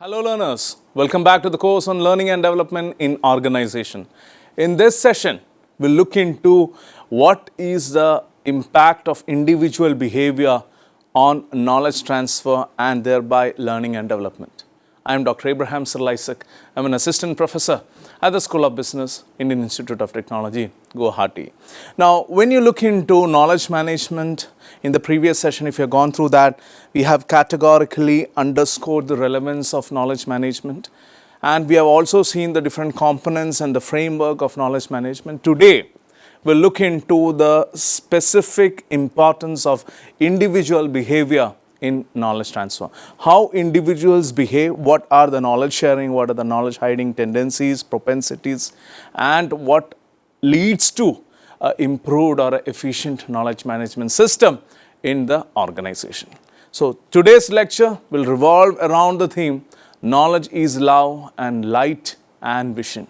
Hello learners, welcome back to the course on learning and development in organization. In this session, we'll look into what is the impact of individual behavior on knowledge transfer and thereby learning and development. I am Dr. Cyril Issac. I'm an assistant professor at the School of Business, Indian Institute of Technology, Guwahati. Now, when you look into knowledge management, in the previous session, if you have gone through that, we have categorically underscored the relevance of knowledge management. And we have also seen the different components and the framework of knowledge management. Today, we'll look into the specific importance of individual behavior in knowledge transfer. How individuals behave, what are the knowledge sharing, what are the knowledge hiding tendencies, propensities, and what leads to improved or efficient knowledge management system in the organization. So today's lecture will revolve around the theme, knowledge is love and light and vision.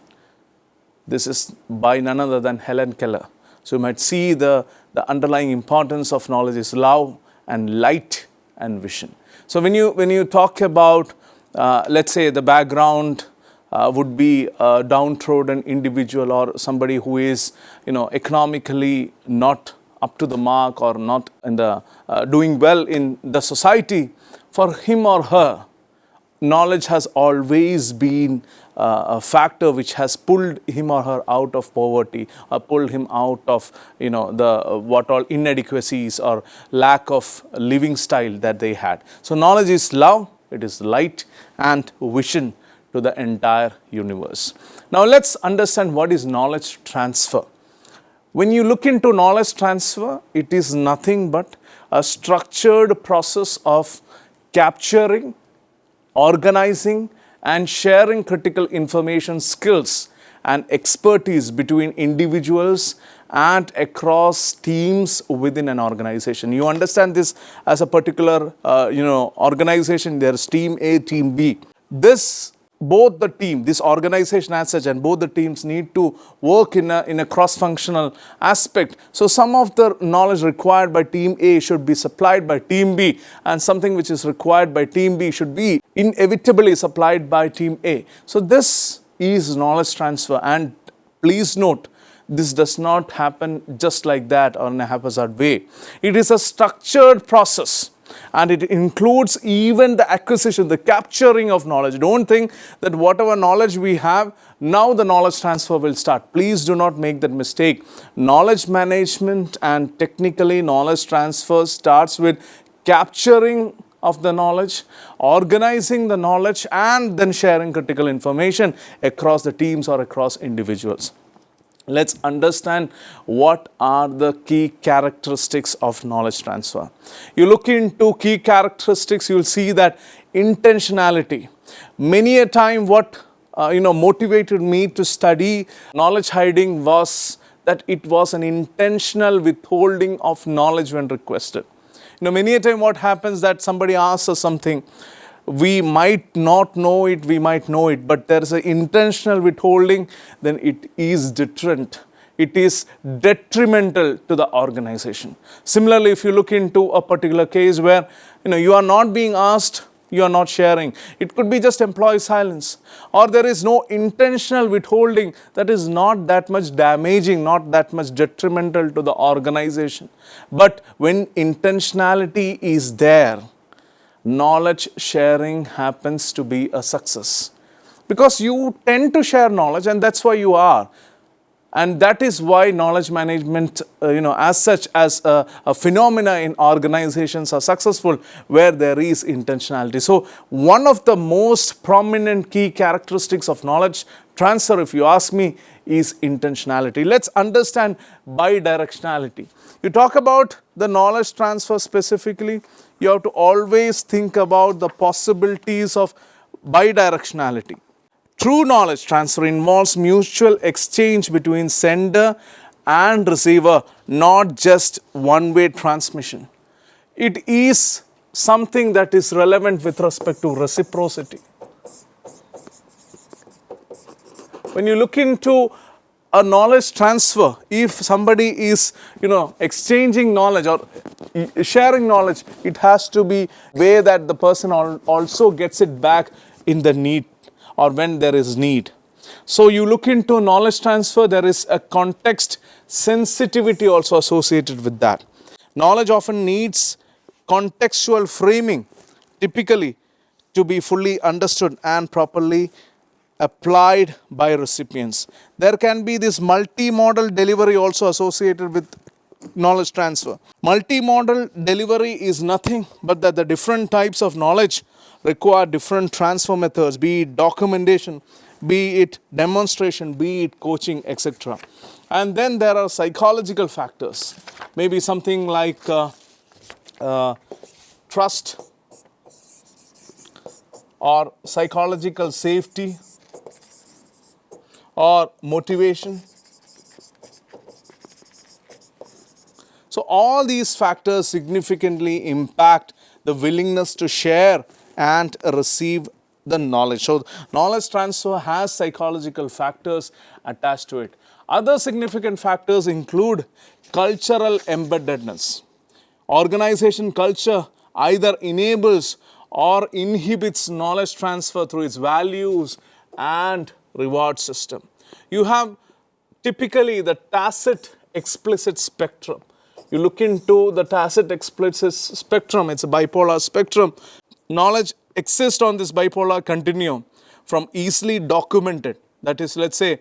This is by none other than Helen Keller. So you might see the underlying importance of knowledge is love and light and vision. So when you talk about, let's say the background would be a downtrodden individual or somebody who is, economically not up to the mark or not in the doing well in the society, for him or her, knowledge has always been a factor which has pulled him or her out of poverty, or pulled him out of the what all inadequacies or lack of living style that they had. So knowledge is love, it is light and vision to the entire universe. Now let's understand what is knowledge transfer. When you look into knowledge transfer, it is nothing but a structured process of capturing, organizing and sharing critical information, skills and expertise between individuals and across teams within an organization. You understand this as a particular organization. There's team A, team B. Both the team, this organization as such, and both the teams need to work in a cross-functional aspect. So some of the knowledge required by team A should be supplied by team B, and something which is required by team B should be inevitably supplied by team A. So this is knowledge transfer, and please note, this does not happen just like that or in a haphazard way. It is a structured process. And it includes even the acquisition, the capturing of knowledge. Don't think that whatever knowledge we have, now the knowledge transfer will start. Please do not make that mistake. Knowledge management and technically knowledge transfer starts with capturing of the knowledge, organizing the knowledge, and then sharing critical information across the teams or across individuals. Let's understand what are the key characteristics of knowledge transfer. You look into key characteristics, you'll see that intentionality. Many a time what motivated me to study knowledge hiding was that it was an intentional withholding of knowledge when requested. Many a time what happens that somebody asks us something, we might not know it, we might know it, but there is an intentional withholding, then it is deterrent. It is detrimental to the organization. Similarly, if you look into a particular case where you are not being asked, you are not sharing. It could be just employee silence, or there is no intentional withholding, that is not that much damaging, not that much detrimental to the organization. But when intentionality is there, knowledge sharing happens to be a success, because you tend to share knowledge, and that's why you are. And that is why knowledge management, as such as a phenomena in organizations are successful, where there is intentionality. So one of the most prominent key characteristics of knowledge transfer, if you ask me, is intentionality. Let's understand bidirectionality. You talk about the knowledge transfer specifically, you have to always think about the possibilities of bidirectionality. True knowledge transfer involves mutual exchange between sender and receiver, not just one-way transmission. It is something that is relevant with respect to reciprocity. When you look into a knowledge transfer, if somebody is, exchanging knowledge or sharing knowledge, it has to be way that the person also gets it back in the need or when there is need. So you look into knowledge transfer, there is a context sensitivity also associated with that. Knowledge often needs contextual framing, typically, to be fully understood and properly applied by recipients. There can be this multimodal delivery also associated with knowledge transfer. Multimodal delivery is nothing but that the different types of knowledge require different transfer methods, be it documentation, be it demonstration, be it coaching, etc. And then there are psychological factors, maybe something like trust or psychological safety or motivation. So all these factors significantly impact the willingness to share and receive the knowledge. So knowledge transfer has psychological factors attached to it. Other significant factors include cultural embeddedness. Organization culture either enables or inhibits knowledge transfer through its values and reward system. You have typically the tacit explicit spectrum. You look into the tacit explicit spectrum, it's a bipolar spectrum. Knowledge exists on this bipolar continuum from easily documented, that is, let's say,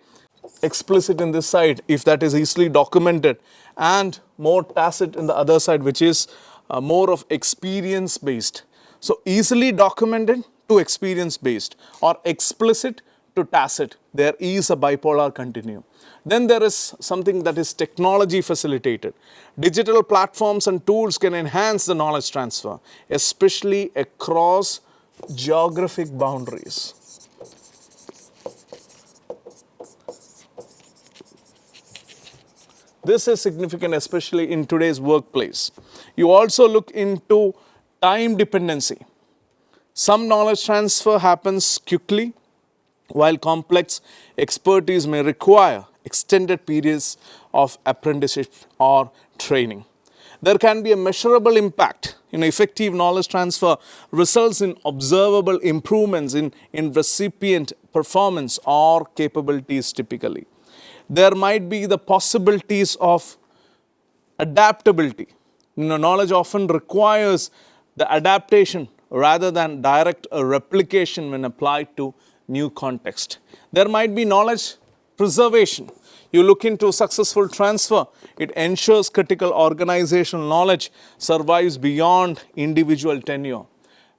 explicit in this side, if that is easily documented, and more tacit in the other side, which is more of experience based. So easily documented to experience based, or explicit to tacit, there is a bipolar continuum. Then there is something that is technology facilitated. Digital platforms and tools can enhance the knowledge transfer, especially across geographic boundaries. This is significant, especially in today's workplace. You also look into time dependency. Some knowledge transfer happens quickly, while complex expertise may require extended periods of apprenticeship or training. There can be a measurable impact. Effective knowledge transfer results in observable improvements in recipient performance or capabilities typically. There might be the possibilities of adaptability. Knowledge often requires the adaptation rather than direct replication when applied to new context. There might be knowledge preservation. You look into successful transfer, it ensures critical organizational knowledge survives beyond individual tenure.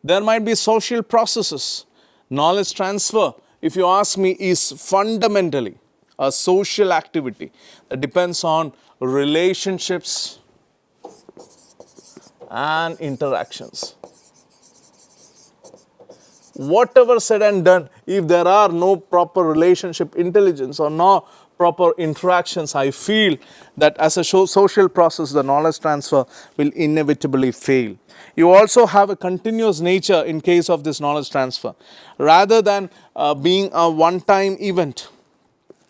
There might be social processes. Knowledge transfer, if you ask me, is fundamentally a social activity that depends on relationships and interactions. Whatever said and done, if there are no proper relationship intelligence or no proper interactions, I feel that as a social process, the knowledge transfer will inevitably fail. You also have a continuous nature in case of this knowledge transfer. Rather than being a one-time event,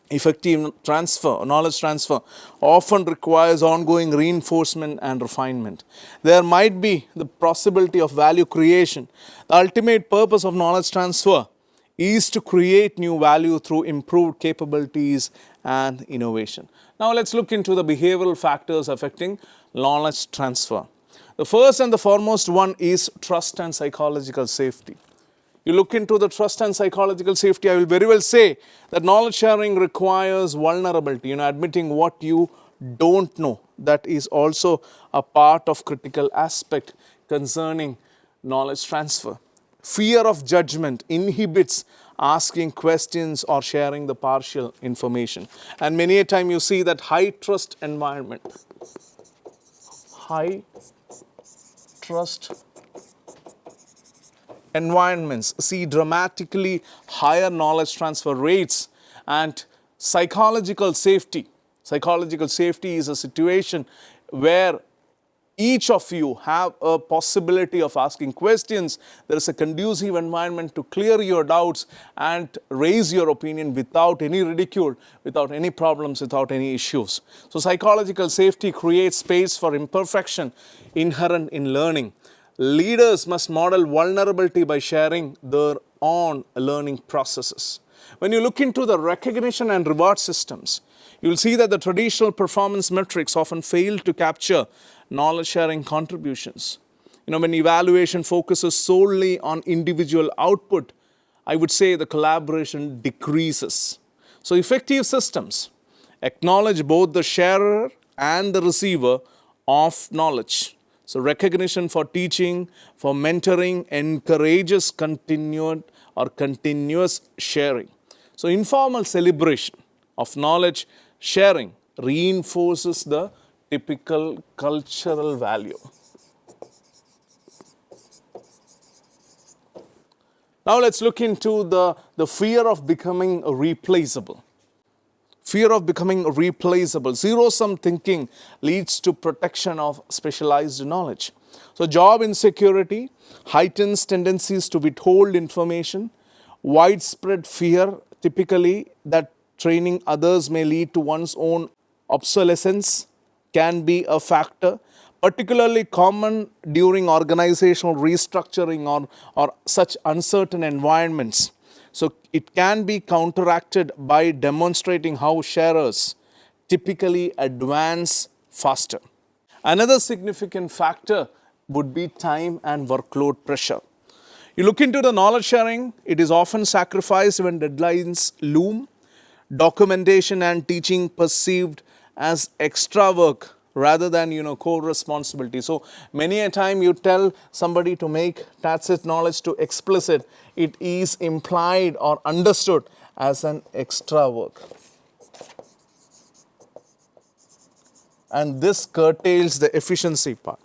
effective transfer, knowledge transfer, often requires ongoing reinforcement and refinement. There might be the possibility of value creation. The ultimate purpose of knowledge transfer is to create new value through improved capabilities and innovation. Now let's look into the behavioral factors affecting knowledge transfer. The first and the foremost one is trust and psychological safety. You look into the trust and psychological safety, I will very well say that knowledge sharing requires vulnerability, admitting what you don't know. That is also a part of critical aspect concerning knowledge transfer. Fear of judgment inhibits asking questions or sharing the partial information. And many a time you see that high trust environment, high trust environments see dramatically higher knowledge transfer rates. And psychological safety. Psychological safety is a situation where each of you have a possibility of asking questions. There is a conducive environment to clear your doubts and raise your opinion without any ridicule, without any problems, without any issues. So psychological safety creates space for imperfection inherent in learning. Leaders must model vulnerability by sharing their on learning processes. When you look into the recognition and reward systems, you'll see that the traditional performance metrics often fail to capture knowledge sharing contributions. When evaluation focuses solely on individual output, I would say the collaboration decreases. So effective systems acknowledge both the sharer and the receiver of knowledge. So recognition for teaching, for mentoring encourages continuous sharing. So informal celebration of knowledge sharing reinforces the typical cultural value. Now let's look into the fear of becoming replaceable. Fear of becoming replaceable. Zero-sum thinking leads to protection of specialized knowledge. So job insecurity heightens tendencies to withhold information. Widespread fear, typically that training others may lead to one's own obsolescence, can be a factor. Particularly common during organizational restructuring or such uncertain environments. So it can be counteracted by demonstrating how sharers typically advance faster. Another significant factor would be time and workload pressure. You look into the knowledge sharing, it is often sacrificed when deadlines loom, documentation and teaching perceived as extra work rather than core responsibility. So many a time you tell somebody to make tacit knowledge to explicit, it is implied or understood as an extra work. And this curtails the efficiency part.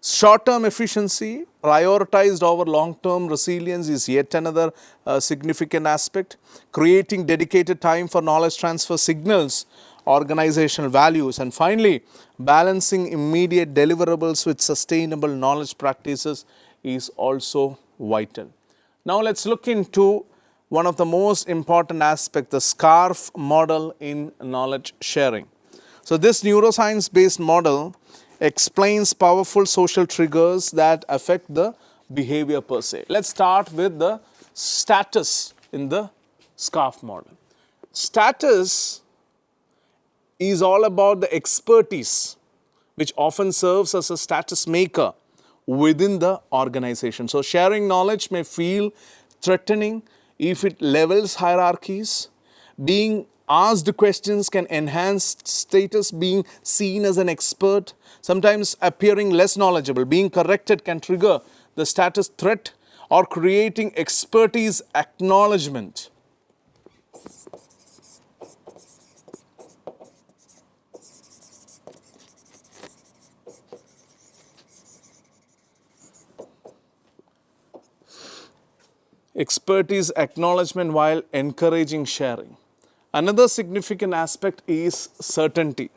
Short-term efficiency prioritized over long-term resilience is yet another significant aspect. Creating dedicated time for knowledge transfer signals organizational values. And finally, balancing immediate deliverables with sustainable knowledge practices is also vital. Now let's look into one of the most important aspects, the SCARF model in knowledge sharing. So this neuroscience-based model explains powerful social triggers that affect the behavior per se. Let's start with the status in the SCARF model. Status is all about the expertise, which often serves as a status maker within the organization. So sharing knowledge may feel threatening if it levels hierarchies. Being asked questions can enhance status. Being seen as an expert, sometimes appearing less knowledgeable, being corrected can trigger the status threat or creating expertise acknowledgement. Expertise acknowledgement while encouraging sharing. Another significant aspect is certainty.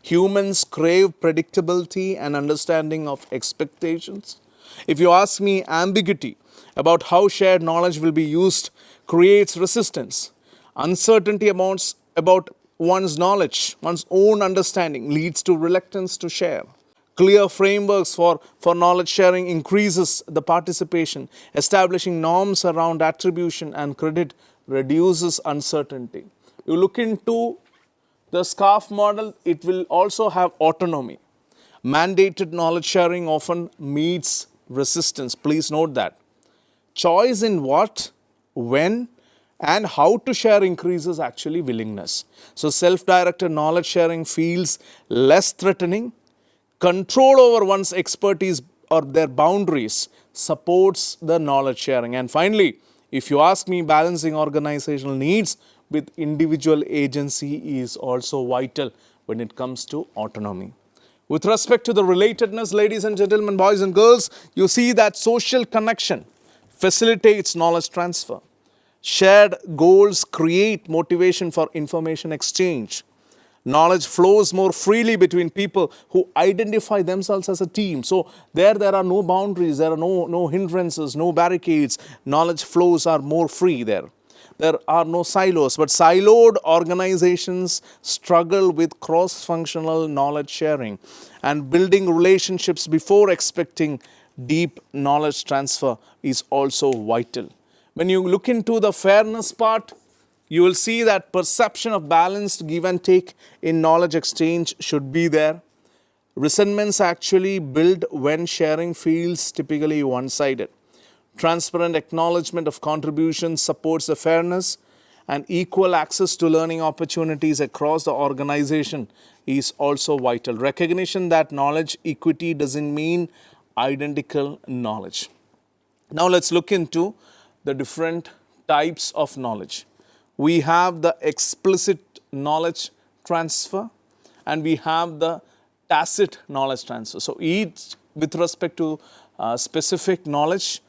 Humans crave predictability and understanding of expectations. If you ask me, ambiguity about how shared knowledge will be used creates resistance. Uncertainty about one's knowledge, one's own understanding leads to reluctance to share. Clear frameworks for knowledge sharing increases the participation. Establishing norms around attribution and credit reduces uncertainty. You look into the SCARF model, it will also have autonomy. Mandated knowledge sharing often meets resistance. Please note that. Choice in what, when, and how to share increases actually willingness. So self-directed knowledge sharing feels less threatening. Control over one's expertise or their boundaries supports the knowledge sharing. And finally, if you ask me, balancing organizational needs with individual agency is also vital when it comes to autonomy. With respect to the relatedness, ladies and gentlemen, boys and girls, you see that social connection facilitates knowledge transfer. Shared goals create motivation for information exchange. Knowledge flows more freely between people who identify themselves as a team. So there are no boundaries, there are no hindrances, no barricades. Knowledge flows are more free there. There are no silos, but siloed organizations struggle with cross-functional knowledge sharing and building relationships before expecting deep knowledge transfer is also vital. When you look into the fairness part, you will see that perception of balanced give and take in knowledge exchange should be there. Resentments actually build when sharing feels typically one-sided. Transparent acknowledgement of contributions supports the fairness, and equal access to learning opportunities across the organization is also vital. Recognition that knowledge equity doesn't mean identical knowledge. Now let's look into the different types of knowledge. We have the explicit knowledge transfer and we have the tacit knowledge transfer. So each with respect to specific knowledge,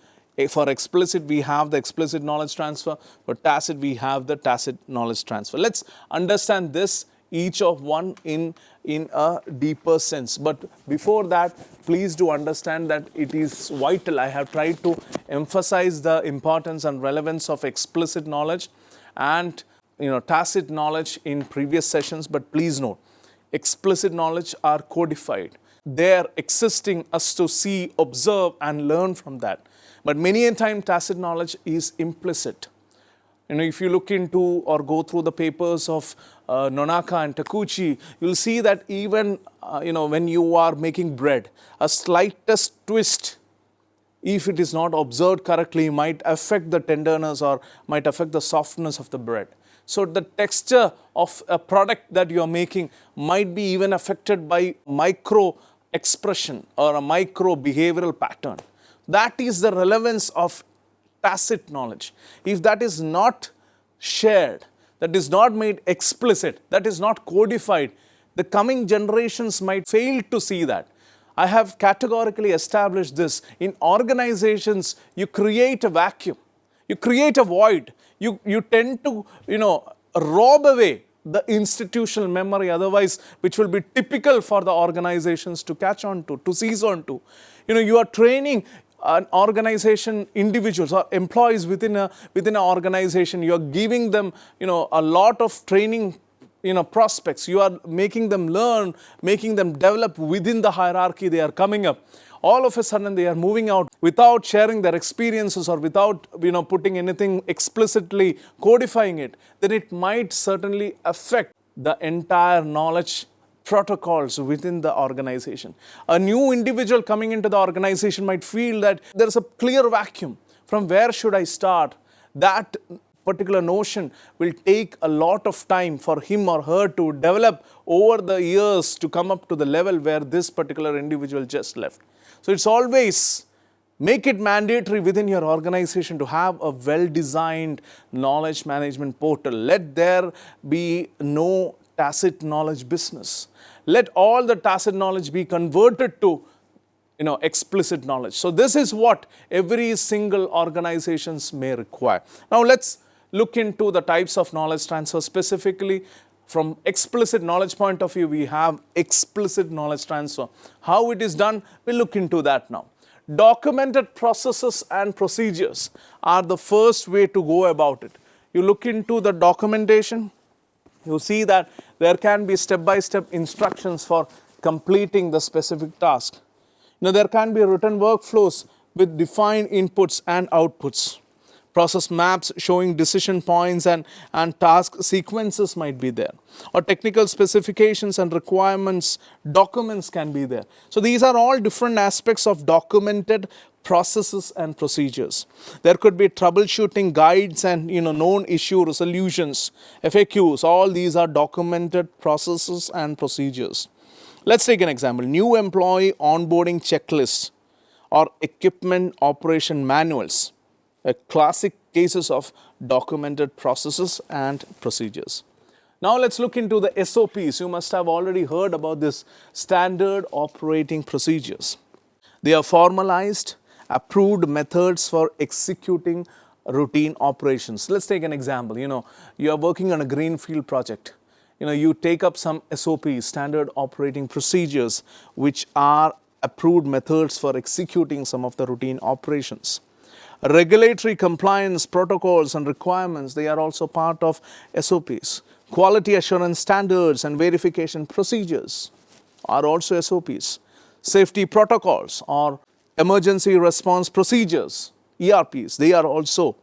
for explicit we have the explicit knowledge transfer, for tacit we have the tacit knowledge transfer. Let's understand this each of one in a deeper sense. But before that, please do understand that it is vital. I have tried to emphasize the importance and relevance of explicit knowledge and tacit knowledge in previous sessions, but please note, explicit knowledge are codified. They are existing us to see, observe and learn from that. But many a time tacit knowledge is implicit. If you look into or go through the papers of Nonaka and Takuchi, you'll see that even when you are making bread, a slightest twist, if it is not observed correctly, might affect the tenderness or might affect the softness of the bread. So the texture of a product that you are making might be even affected by micro expression or a micro behavioral pattern. That is the relevance of tacit knowledge. If that is not shared, that is not made explicit, that is not codified, the coming generations might fail to see that. I have categorically established this. In organizations, you create a vacuum, you create a void, you tend to rob away the institutional memory, otherwise which will be typical for the organizations to catch on to seize on to. You are training an organization, individuals or employees within an organization. You are giving them a lot of training prospects. You are making them learn, making them develop within the hierarchy they are coming up. All of a sudden they are moving out without sharing their experiences or without putting anything explicitly codifying it, then it might certainly affect the entire knowledge protocols within the organization. A new individual coming into the organization might feel that there is a clear vacuum. From where should I start? That particular notion will take a lot of time for him or her to develop over the years to come up to the level where this particular individual just left. So it's always make it mandatory within your organization to have a well-designed knowledge management portal. Let there be no tacit knowledge business. Let all the tacit knowledge be converted to explicit knowledge. So this is what every single organizations may require. Now let's look into the types of knowledge transfer. Specifically from explicit knowledge point of view, we have explicit knowledge transfer. How it is done, we'll look into that now. Documented processes and procedures are the first way to go about it. You look into the documentation, you see that there can be step-by-step instructions for completing the specific task. There can be written workflows with defined inputs and outputs. Process maps showing decision points and task sequences might be there. Or technical specifications and requirements documents can be there. So these are all different aspects of documented processes and procedures. There could be troubleshooting guides and known issue resolutions, FAQs. All these are documented processes and procedures. Let's take an example. New employee onboarding checklists or equipment operation manuals. Classic cases of documented processes and procedures. Now let's look into the SOPs. You must have already heard about this standard operating procedures. They are formalized, approved methods for executing routine operations. Let's take an example. You are working on a greenfield project. You take up some SOPs, standard operating procedures, which are approved methods for executing some of the routine operations. Regulatory compliance protocols and requirements, they are also part of SOPs. Quality assurance standards and verification procedures are also SOPs. Safety protocols or Emergency response procedures, ERPs, they are also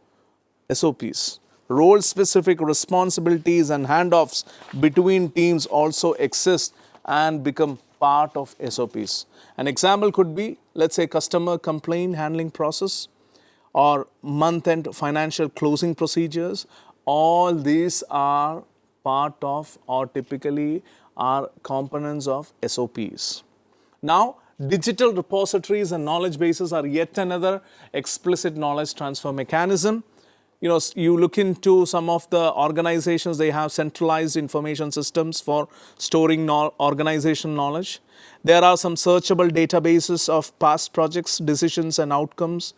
SOPs. Role-specific responsibilities and handoffs between teams also exist and become part of SOPs. An example could be, let's say, customer complaint handling process or month-end financial closing procedures. All these are part of or typically are components of SOPs. Now, digital repositories and knowledge bases are yet another explicit knowledge transfer mechanism. You look into some of the organizations, they have centralized information systems for storing organization knowledge. There are some searchable databases of past projects, decisions and outcomes.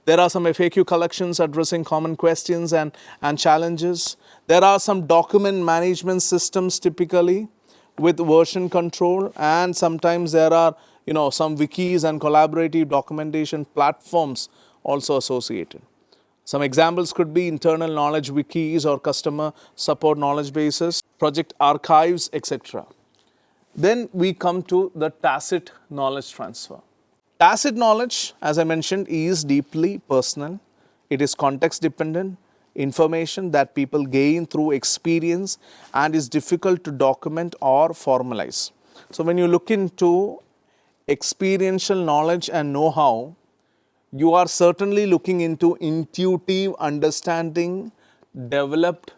There are some FAQ collections addressing common questions and challenges. There are some document management systems typically with version control, and sometimes there are some wikis and collaborative documentation platforms also associated. Some examples could be internal knowledge wikis or customer support knowledge bases, project archives, etc. Then we come to the tacit knowledge transfer. Tacit knowledge, as I mentioned, is deeply personal. It is context dependent information that people gain through experience and is difficult to document or formalize. So when you look into experiential knowledge and know-how, you are certainly looking into intuitive understanding developed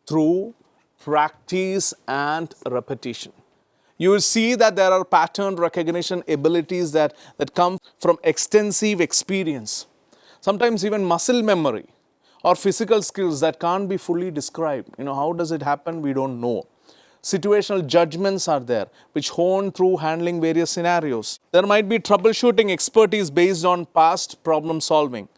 through practice and repetition. You will see that there are pattern recognition abilities that come from extensive experience, sometimes even muscle memory or physical skills that can't be fully described. How does it happen? We don't know. Situational judgments are there, which hone through handling various scenarios. There might be troubleshooting expertise based on past problem solving.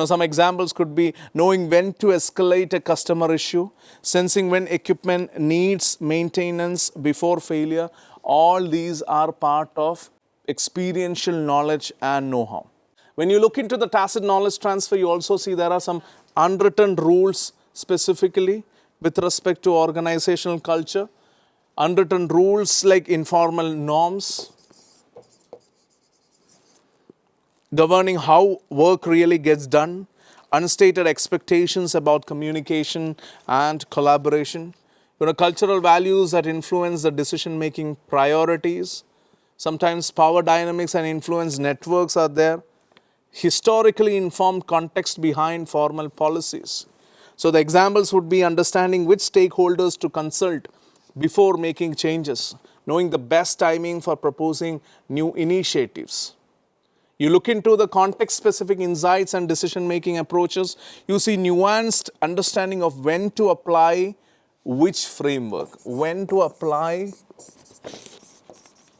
Some examples could be knowing when to escalate a customer issue, sensing when equipment needs maintenance before failure. All these are part of experiential knowledge and know-how. When you look into the tacit knowledge transfer, you also see there are some unwritten rules specifically with respect to organizational culture. Unwritten rules like informal norms governing how work really gets done, unstated expectations about communication and collaboration, cultural values that influence the decision-making priorities. Sometimes power dynamics and influence networks are there. Historically informed context behind formal policies. So the examples would be understanding which stakeholders to consult before making changes, knowing the best timing for proposing new initiatives. You look into the context-specific insights and decision-making approaches, you see nuanced understanding of when to apply which framework. When to apply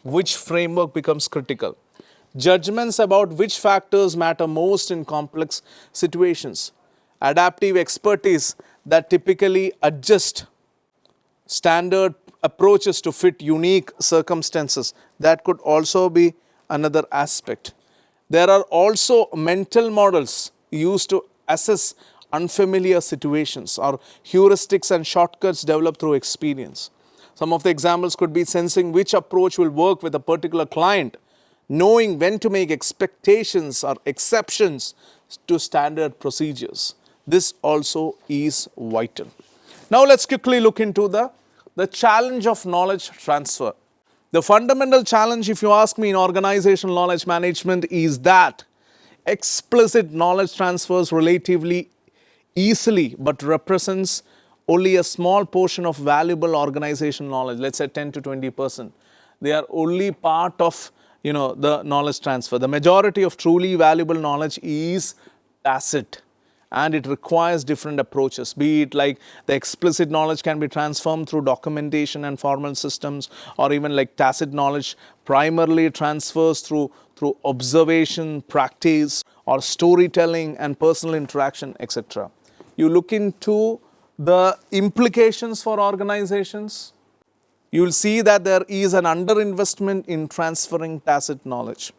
which framework becomes critical. Judgments about which factors matter most in complex situations. Adaptive expertise that typically adjust standard approaches to fit unique circumstances. That could also be another aspect. There are also mental models used to assess unfamiliar situations or heuristics and shortcuts developed through experience. Some of the examples could be sensing which approach will work with a particular client, knowing when to make expectations or exceptions to standard procedures. This also is vital. Now let's quickly look into the challenge of knowledge transfer. The fundamental challenge, if you ask me, in organizational knowledge management is that explicit knowledge transfers relatively easily but represents only a small portion of valuable organizational knowledge, let's say 10 to 20%. They are only part of the knowledge transfer. The majority of truly valuable knowledge is tacit, and it requires different approaches, be it like the explicit knowledge can be transformed through documentation and formal systems, or even like tacit knowledge primarily transfers through observation, practice, or storytelling and personal interaction, etc. You look into the implications for organizations, you will see that there is an underinvestment in transferring tacit knowledge.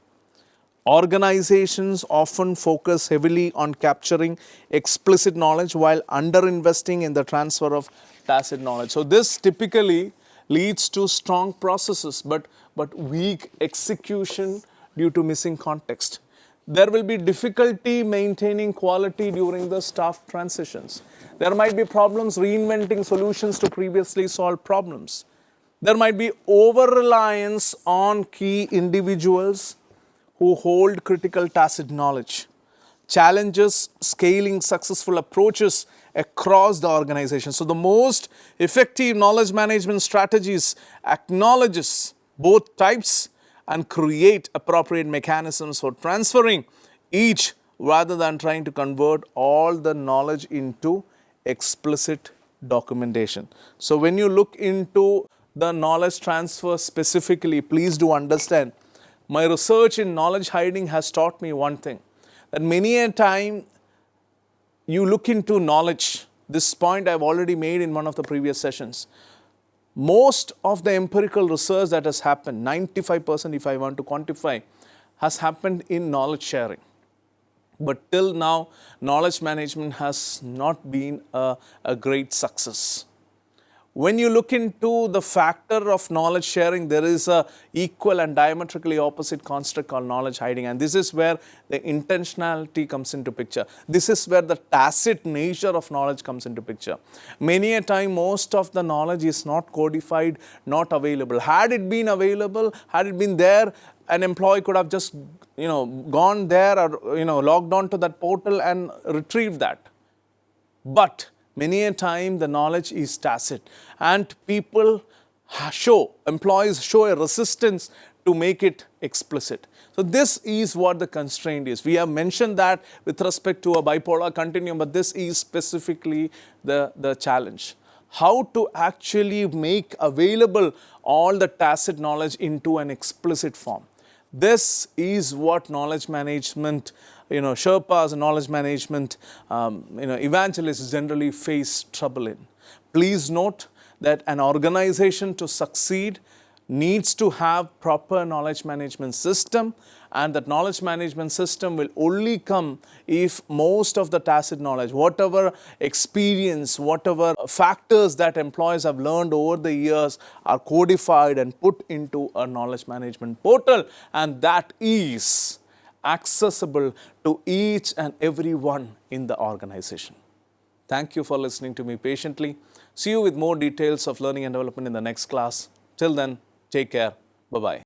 Organizations often focus heavily on capturing explicit knowledge while underinvesting in the transfer of tacit knowledge. So this typically leads to strong processes but weak execution due to missing context. There will be difficulty maintaining quality during the staff transitions. There might be problems reinventing solutions to previously solved problems. There might be over-reliance on key individuals who hold critical tacit knowledge. Challenges scaling successful approaches across the organization. So the most effective knowledge management strategies acknowledges both types and create appropriate mechanisms for transferring each rather than trying to convert all the knowledge into explicit documentation. So when you look into the knowledge transfer specifically, please do understand, my research in knowledge hiding has taught me one thing, that many a time you look into knowledge. This point I've already made in one of the previous sessions. Most of the empirical research that has happened, 95% if I want to quantify, has happened in knowledge sharing. But till now, knowledge management has not been a great success. When you look into the factor of knowledge sharing, there is a equal and diametrically opposite construct called knowledge hiding, and this is where the intentionality comes into picture. This is where the tacit nature of knowledge comes into picture. Many a time, most of the knowledge is not codified, not available. Had it been available, had it been there, an employee could have just, gone there or, logged on to that portal and retrieved that. But many a time the knowledge is tacit and employees show a resistance to make it explicit. So this is what the constraint is. We have mentioned that with respect to a bipolar continuum, but this is specifically the challenge. How to actually make available all the tacit knowledge into an explicit form. This is what knowledge management, Sherpas and knowledge management, evangelists generally face trouble in. Please note that an organization to succeed needs to have proper knowledge management system, and that knowledge management system will only come if most of the tacit knowledge, whatever experience, whatever factors that employees have learned over the years are codified and put into a knowledge management portal, and that is accessible to each and every one in the organization. Thank you for listening to me patiently. See you with more details of learning and development in the next class. Till then, take care. Bye-bye.